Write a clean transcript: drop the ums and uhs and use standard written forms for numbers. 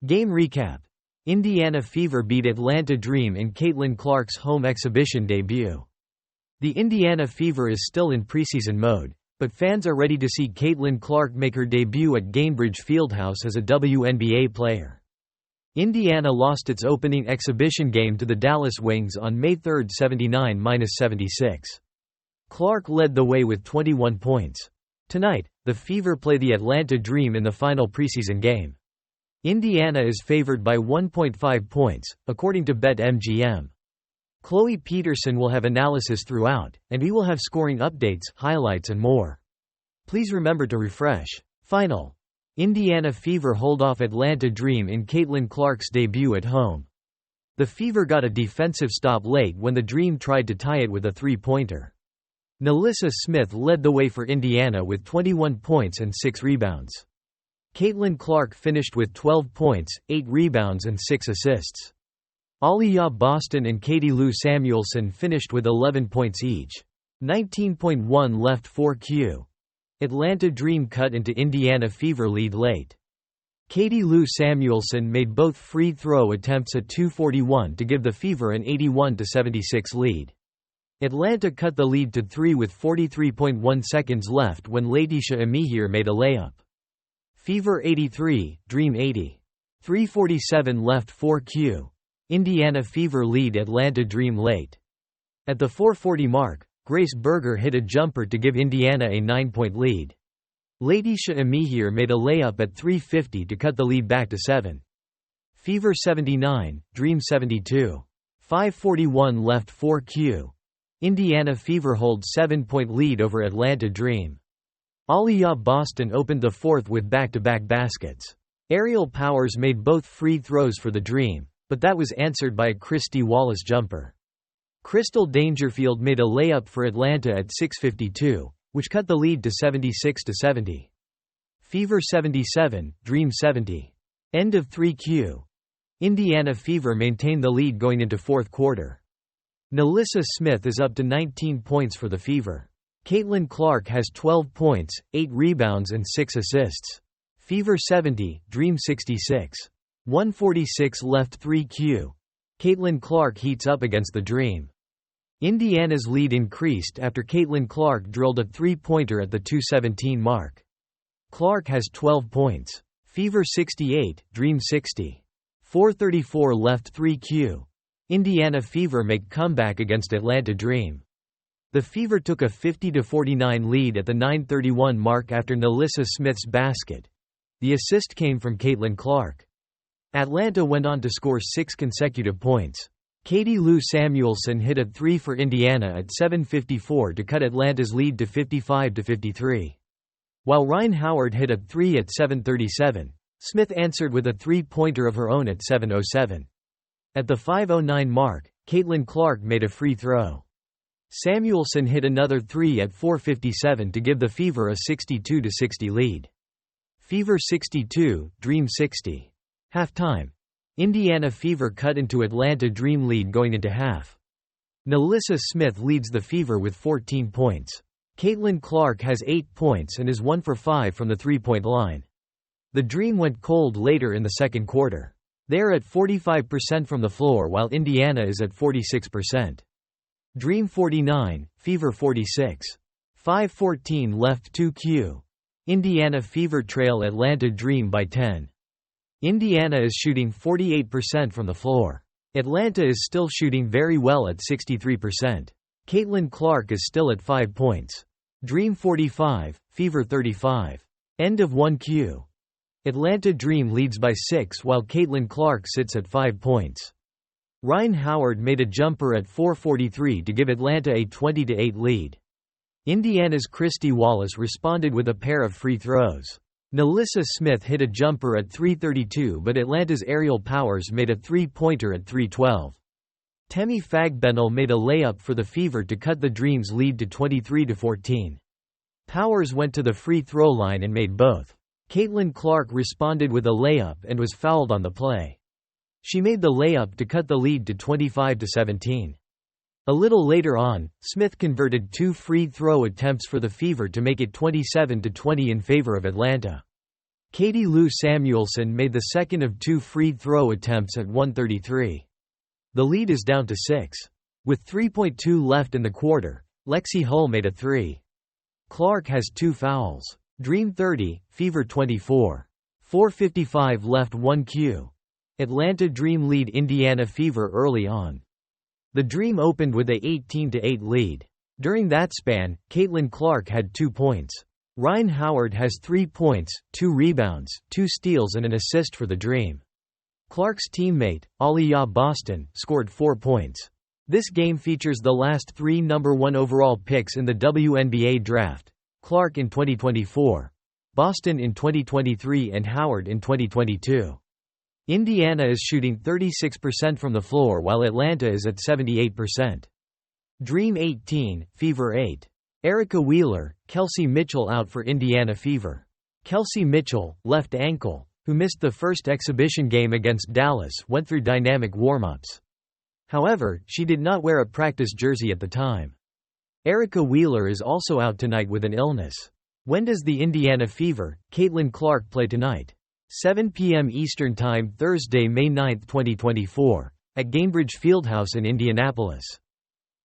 Game recap. Indiana Fever beat Atlanta Dream in Caitlin Clark's home exhibition debut. The Indiana Fever is still in preseason mode, but fans are ready to see Caitlin Clark make her debut at Gainbridge Fieldhouse as a WNBA player. Indiana lost its opening exhibition game to the Dallas Wings on May 3, 79-76. Clark led the way with 21 points. Tonight, the Fever play the Atlanta Dream in the final preseason game. Indiana is favored by 1.5 points, according to BetMGM. Chloe Peterson will have analysis throughout, and we will have scoring updates, highlights and more. Please remember to refresh. Final. Indiana Fever hold off Atlanta Dream in Caitlin Clark's debut at home. The Fever got a defensive stop late when the Dream tried to tie it with a three-pointer. Nalissa Smith led the way for Indiana with 21 points and 6 rebounds. Caitlin Clark finished with 12 points, 8 rebounds and 6 assists. Aliyah Boston and Katie Lou Samuelson finished with 11 points each. 19.1 left 4Q. Atlanta Dream cut into Indiana Fever lead late. Katie Lou Samuelson made both free throw attempts at 2:41 to give the Fever an 81-76 lead. Atlanta cut the lead to 3 with 43.1 seconds left when Laetitia Amihir made a layup. Fever 83, Dream 80. 3:47 left 4Q. Indiana Fever lead Atlanta Dream late. At the 4:40 mark, Grace Berger hit a jumper to give Indiana a 9-point lead. Laetitia Amihir made a layup at 3:50 to cut the lead back to 7. Fever 79, Dream 72. 5:41 left 4Q. Indiana Fever hold 7-point lead over Atlanta Dream. Aliyah Boston opened the fourth with back-to-back baskets. Aerial Powers made both free throws for the Dream, but that was answered by a Christy Wallace jumper. Crystal Dangerfield made a layup for Atlanta at 6:52, which cut the lead to 76-70. Fever 77, Dream 70. End of 3Q. Indiana Fever maintained the lead going into fourth quarter. Nalissa Smith is up to 19 points for the Fever. Caitlin Clark has 12 points, 8 rebounds and 6 assists. Fever 70, Dream 66. 1:46 left 3Q. Caitlin Clark heats up against the Dream. Indiana's lead increased after Caitlin Clark drilled a three-pointer at the 2:17 mark. Clark has 12 points. Fever 68, Dream 60. 4:34 left 3Q. Indiana Fever make comeback against Atlanta Dream. The Fever took a 50-49 lead at the 9:31 mark after Nalissa Smith's basket. The assist came from Caitlin Clark. Atlanta went on to score 6 consecutive points. Katie Lou Samuelson hit a 3 for Indiana at 7:54 to cut Atlanta's lead to 55-53. While Rhyne Howard hit a 3 at 7:37, Smith answered with a three-pointer of her own at 7:07. At the 5:09 mark, Caitlin Clark made a free throw. Samuelson hit another 3 at 4:57 to give the Fever a 62-60 lead. Fever 62, Dream 60. Halftime. Indiana Fever cut into Atlanta Dream lead going into half. Nalissa Smith leads the Fever with 14 points. Caitlin Clark has 8 points and is 1 for 5 from the three-point line. The Dream went cold later in the second quarter. They are at 45% from the floor while Indiana is at 46%. Dream 49, Fever 46. 5:14 left 2Q. Indiana Fever trail Atlanta Dream by 10. Indiana is shooting 48% from the floor. Atlanta is still shooting very well at 63%. Caitlin Clark is still at 5 points. Dream 45, Fever 35. End of 1Q. Atlanta Dream leads by 6 while Caitlin Clark sits at 5 points. Rhyne Howard made a jumper at 4:43 to give Atlanta a 20-8 lead. Indiana's Christy Wallace responded with a pair of free throws. Nalissa Smith hit a jumper at 3:32 but Atlanta's Aerial Powers made a three-pointer at 3:12. Temi Fagbenel made a layup for the Fever to cut the Dream's lead to 23-14. Powers went to the free throw line and made both. Caitlin Clark responded with a layup and was fouled on the play. She made the layup to cut the lead to 25-17. A little later on, Smith converted 2 free throw attempts for the Fever to make it 27-20 in favor of Atlanta. Katie Lou Samuelson made the second of 2 free throw attempts at 1:33. The lead is down to 6. With 3.2 left in the quarter, Lexi Hull made a 3. Clark has 2 fouls. Dream 30, Fever 24. 4:55 left 1Q. Atlanta Dream lead Indiana Fever early on. The Dream opened with a 18-8 lead. During that span, Caitlin Clark had 2 points. Ryan Howard has 3 points, 2 rebounds, 2 steals and an assist for the Dream. Clark's teammate, Aliyah Boston, scored 4 points. This game features the last 3 number 1 overall picks in the WNBA draft: Clark in 2024, Boston in 2023 and Howard in 2022. Indiana is shooting 36% from the floor while Atlanta is at 78%. Dream 18, Fever 8. Erica Wheeler, Kelsey Mitchell out for Indiana Fever. Kelsey Mitchell, left ankle, who missed the first exhibition game against Dallas, went through dynamic warm-ups. However, she did not wear a practice jersey at the time. Erica Wheeler is also out tonight with an illness. When does the Indiana Fever, Caitlin Clark play tonight? 7 p.m. Eastern Time Thursday, May 9, 2024, at Gainbridge Fieldhouse in Indianapolis.